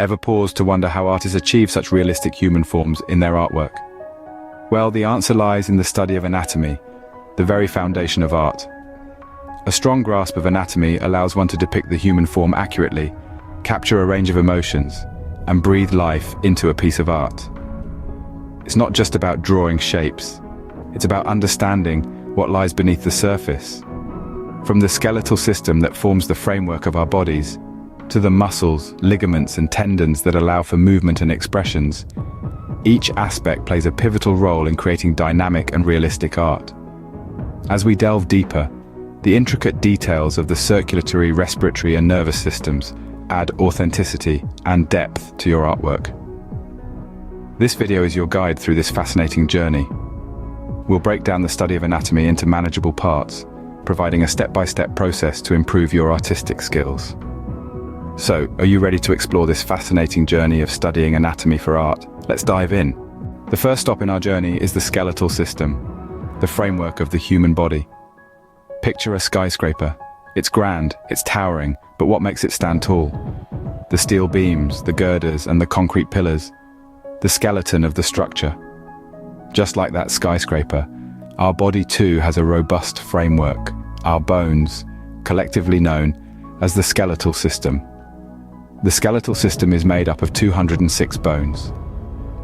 Ever pause to wonder how artists achieve such realistic human forms in their artwork? Well, the answer lies in the study of anatomy, the very foundation of art. A strong grasp of anatomy allows one to depict the human form accurately, capture a range of emotions, and breathe life into a piece of art. It's not just about drawing shapes, it's about understanding what lies beneath the surface. From the skeletal system that forms the framework of our bodies, to the muscles, ligaments, and tendons that allow for movement and expressions, each aspect plays a pivotal role in creating dynamic and realistic art. As we delve deeper, the intricate details of the circulatory, respiratory, and nervous systems add authenticity and depth to your artwork. This video is your guide through this fascinating journey. We'll break down the study of anatomy into manageable parts, providing a step-by-step process to improve your artistic skills. So, are you ready to explore this fascinating journey of studying anatomy for art? Let's dive in. The first stop in our journey is the skeletal system, the framework of the human body. Picture a skyscraper. It's grand, it's towering, but what makes it stand tall? The steel beams, the girders, and the concrete pillars. The skeleton of the structure. Just like that skyscraper, our body too has a robust framework, our bones, collectively known as the skeletal system. The skeletal system is made up of 206 bones.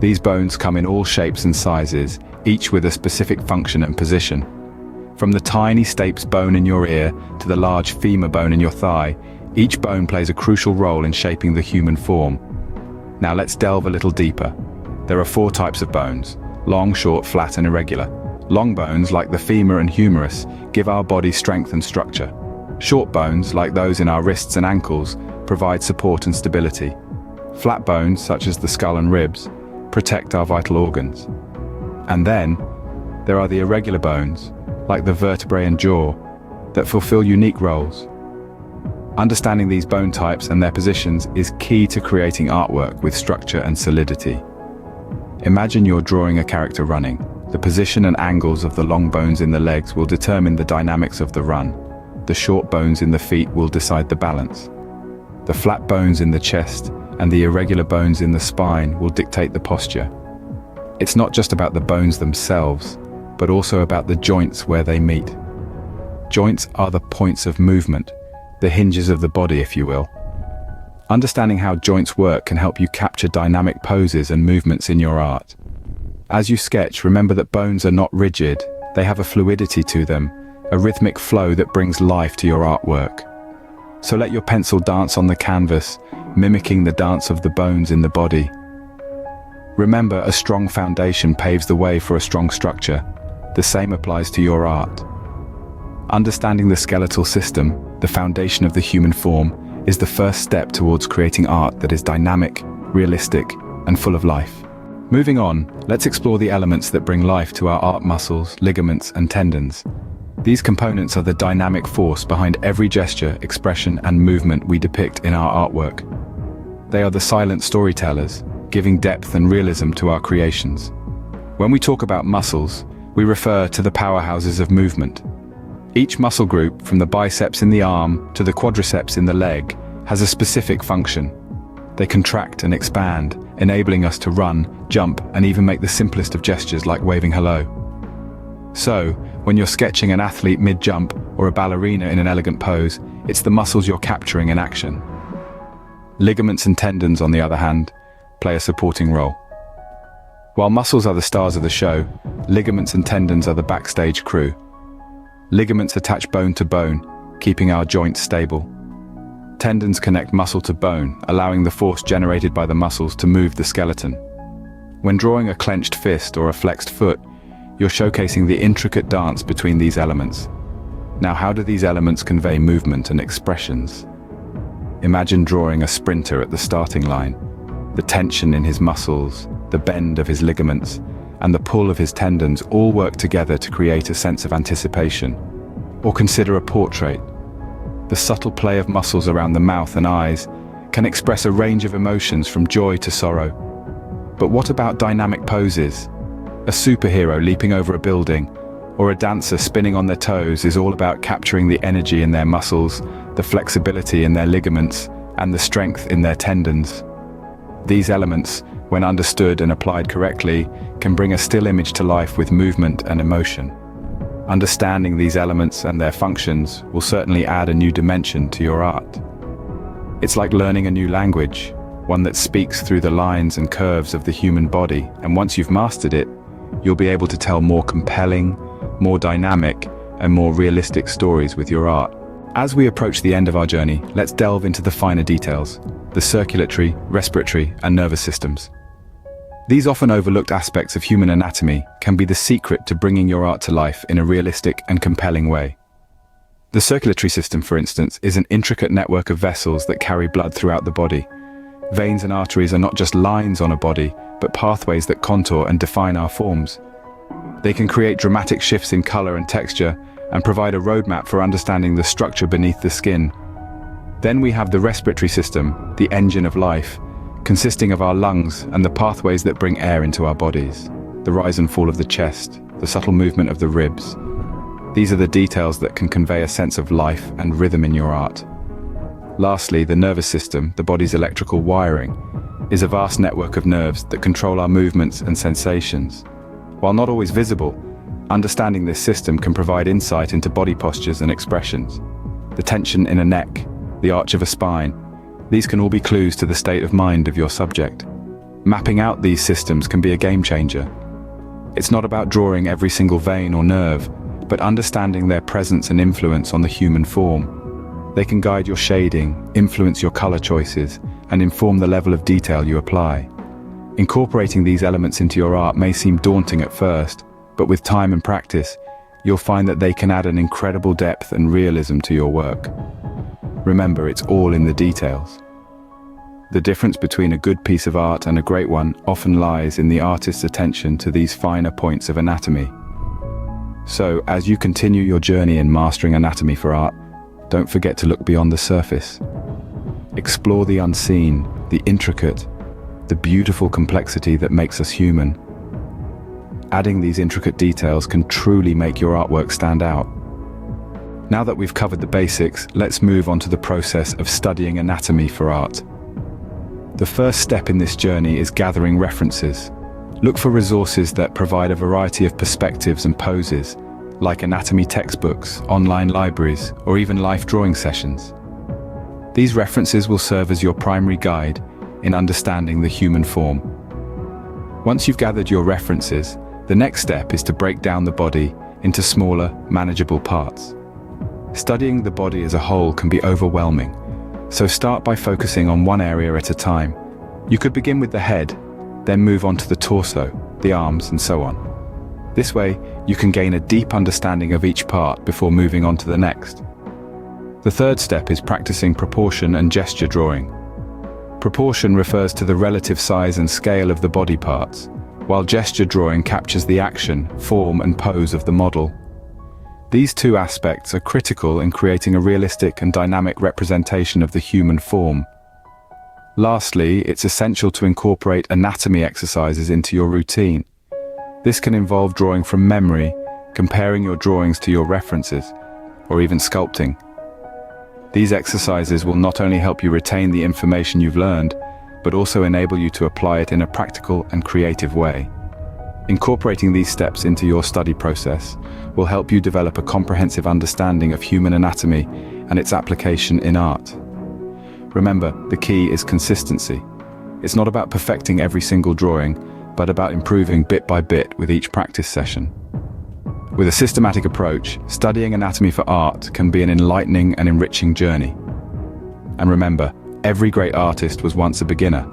These bones come in all shapes and sizes, each with a specific function and position. From the tiny stapes bone in your ear to the large femur bone in your thigh, each bone plays a crucial role in shaping the human form. Now let's delve a little deeper. There are 4 types of bones: long, short, flat, and irregular. Long bones, like the femur and humerus, give our body strength and structure. Short bones, like those in our wrists and ankles, provide support and stability. Flat bones, such as the skull and ribs, protect our vital organs. And then, there are the irregular bones, like the vertebrae and jaw, that fulfill unique roles. Understanding these bone types and their positions is key to creating artwork with structure and solidity. Imagine you're drawing a character running. The position and angles of the long bones in the legs will determine the dynamics of the run. The short bones in the feet will decide the balance. The flat bones in the chest and the irregular bones in the spine will dictate the posture. It's not just about the bones themselves, but also about the joints where they meet. Joints are the points of movement, the hinges of the body, if you will. Understanding how joints work can help you capture dynamic poses and movements in your art. As you sketch, remember that bones are not rigid, they have a fluidity to them, a rhythmic flow that brings life to your artwork. So let your pencil dance on the canvas, mimicking the dance of the bones in the body. Remember, a strong foundation paves the way for a strong structure. The same applies to your art. Understanding the skeletal system, the foundation of the human form, is the first step towards creating art that is dynamic, realistic, and full of life. Moving on, let's explore the elements that bring life to our art: muscles, ligaments, and tendons. These components are the dynamic force behind every gesture, expression, and movement we depict in our artwork. They are the silent storytellers, giving depth and realism to our creations. When we talk about muscles, we refer to the powerhouses of movement. Each muscle group, from the biceps in the arm to the quadriceps in the leg, has a specific function. They contract and expand, enabling us to run, jump, and even make the simplest of gestures like waving hello. So, when you're sketching an athlete mid-jump or a ballerina in an elegant pose, it's the muscles you're capturing in action. Ligaments and tendons, on the other hand, play a supporting role. While muscles are the stars of the show, ligaments and tendons are the backstage crew. Ligaments attach bone to bone, keeping our joints stable. Tendons connect muscle to bone, allowing the force generated by the muscles to move the skeleton. When drawing a clenched fist or a flexed foot, you're showcasing the intricate dance between these elements. Now, how do these elements convey movement and expressions? Imagine drawing a sprinter at the starting line. The tension in his muscles, the bend of his ligaments, and the pull of his tendons all work together to create a sense of anticipation. Or consider a portrait. The subtle play of muscles around the mouth and eyes can express a range of emotions from joy to sorrow. But what about dynamic poses? A superhero leaping over a building, or a dancer spinning on their toes is all about capturing the energy in their muscles, the flexibility in their ligaments, and the strength in their tendons. These elements, when understood and applied correctly, can bring a still image to life with movement and emotion. Understanding these elements and their functions will certainly add a new dimension to your art. It's like learning a new language, one that speaks through the lines and curves of the human body, and once you've mastered it, you'll be able to tell more compelling, more dynamic, and more realistic stories with your art. As we approach the end of our journey, let's delve into the finer details, the circulatory, respiratory, and nervous systems. These often overlooked aspects of human anatomy can be the secret to bringing your art to life in a realistic and compelling way. The circulatory system, for instance, is an intricate network of vessels that carry blood throughout the body. Veins and arteries are not just lines on a body, but pathways that contour and define our forms. They can create dramatic shifts in color and texture and provide a roadmap for understanding the structure beneath the skin. Then we have the respiratory system, the engine of life, consisting of our lungs and the pathways that bring air into our bodies, the rise and fall of the chest, the subtle movement of the ribs. These are the details that can convey a sense of life and rhythm in your art. Lastly, the nervous system, the body's electrical wiring, is a vast network of nerves that control our movements and sensations. While not always visible, understanding this system can provide insight into body postures and expressions. The tension in a neck, the arch of a spine, these can all be clues to the state of mind of your subject. Mapping out these systems can be a game changer. It's not about drawing every single vein or nerve, but understanding their presence and influence on the human form. They can guide your shading, influence your color choices, and inform the level of detail you apply. Incorporating these elements into your art may seem daunting at first, but with time and practice, you'll find that they can add an incredible depth and realism to your work. Remember, it's all in the details. The difference between a good piece of art and a great one often lies in the artist's attention to these finer points of anatomy. So, as you continue your journey in mastering anatomy for art, don't forget to look beyond the surface. Explore the unseen, the intricate, the beautiful complexity that makes us human. Adding these intricate details can truly make your artwork stand out. Now that we've covered the basics, let's move on to the process of studying anatomy for art. The first step in this journey is gathering references. Look for resources that provide a variety of perspectives and poses, like anatomy textbooks, online libraries, or even life drawing sessions. These references will serve as your primary guide in understanding the human form. Once you've gathered your references, the next step is to break down the body into smaller, manageable parts. Studying the body as a whole can be overwhelming, so start by focusing on one area at a time. You could begin with the head, then move on to the torso, the arms, and so on. This way, you can gain a deep understanding of each part before moving on to the next. The third step is practicing proportion and gesture drawing. Proportion refers to the relative size and scale of the body parts, while gesture drawing captures the action, form, and pose of the model. These two aspects are critical in creating a realistic and dynamic representation of the human form. Lastly, it's essential to incorporate anatomy exercises into your routine. This can involve drawing from memory, comparing your drawings to your references, or even sculpting. These exercises will not only help you retain the information you've learned, but also enable you to apply it in a practical and creative way. Incorporating these steps into your study process will help you develop a comprehensive understanding of human anatomy and its application in art. Remember, the key is consistency. It's not about perfecting every single drawing, but about improving bit by bit with each practice session. With a systematic approach, studying anatomy for art can be an enlightening and enriching journey. And remember, every great artist was once a beginner.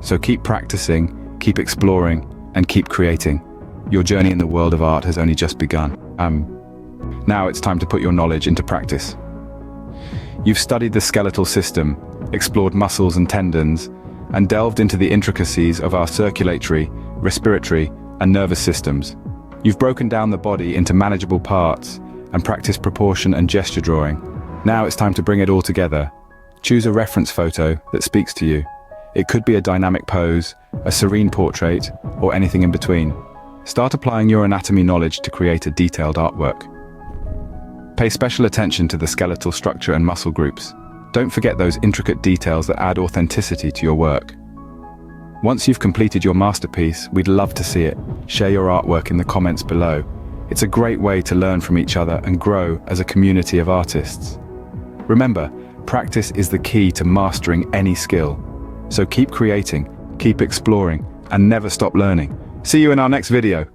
So keep practicing, keep exploring, and keep creating. Your journey in the world of art has only just begun. Now it's time to put your knowledge into practice. You've studied the skeletal system, explored muscles and tendons, and delved into the intricacies of our circulatory, respiratory, and nervous systems. You've broken down the body into manageable parts and practiced proportion and gesture drawing. Now it's time to bring it all together. Choose a reference photo that speaks to you. It could be a dynamic pose, a serene portrait, or anything in between. Start applying your anatomy knowledge to create a detailed artwork. Pay special attention to the skeletal structure and muscle groups. Don't forget those intricate details that add authenticity to your work. Once you've completed your masterpiece, we'd love to see it. Share your artwork in the comments below. It's a great way to learn from each other and grow as a community of artists. Remember, practice is the key to mastering any skill. So keep creating, keep exploring, and never stop learning. See you in our next video.